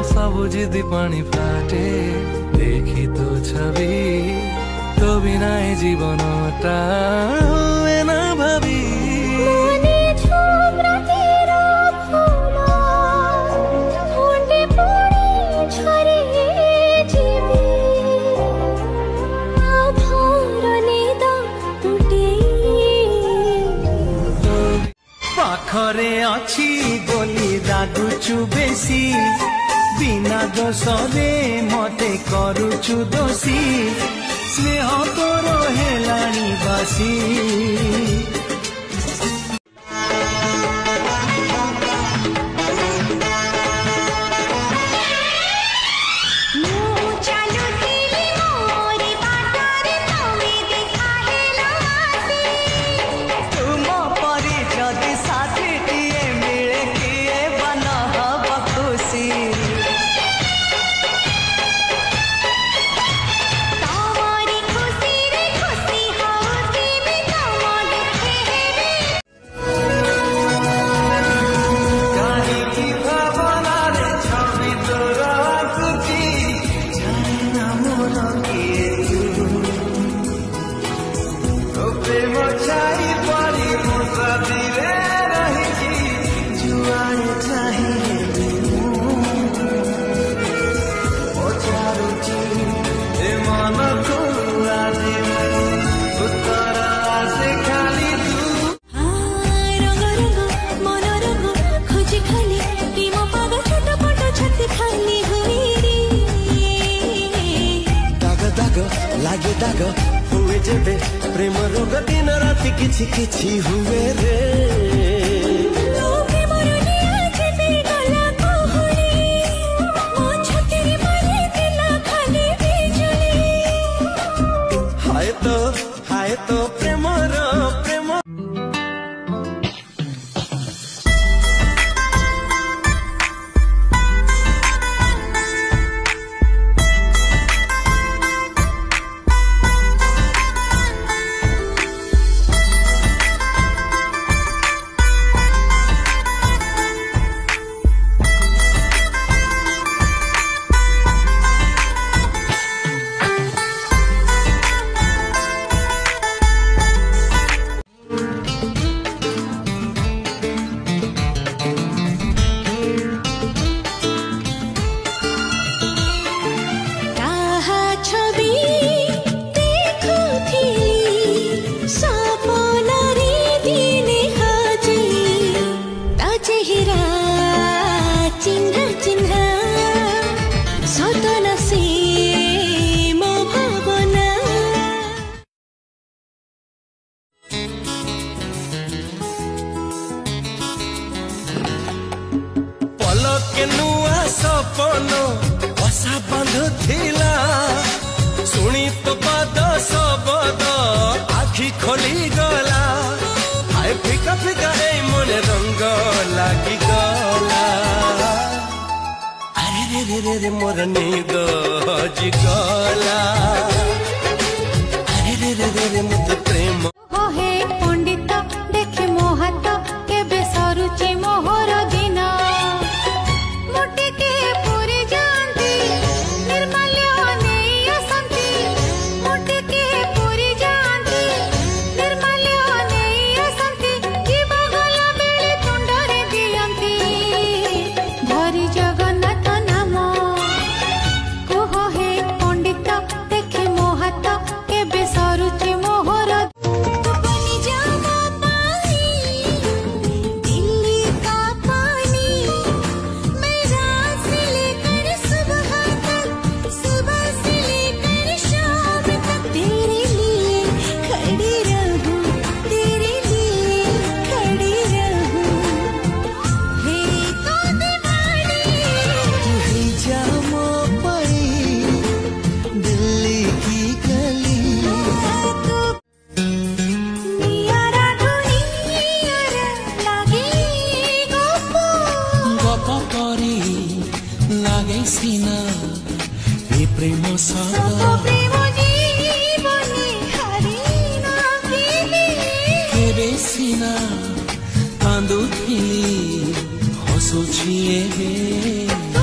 सब जिदी पानी फाटे देखी तो छवि तो बिना जीवनटा हुए ना भावी पाखरे अच्छी बोली रागुचु बेसी बिना दोषरे मते करुचु दोषी स्नेह तोर हेलाणी बासी लागे दाग हुए जेबे प्रेम रोग दिन राति किछि किछि हुए रे हाय तो प्रेम प्रेम के नुआ सपन बसा बांधुथिला शुणी तो पाद शबद आखि खोली गला हाय फिका फिका ए मन रंग लागी गला अरे रे रे रे रे मोर नींद हजी गला अरे रे रे रे रे मत प्रेम हे पंडित देखे मो हाथ केबे सरुचि मोहर दिन प्रेम सिना कांदुथिली हस ହସୁଛି ଏବେ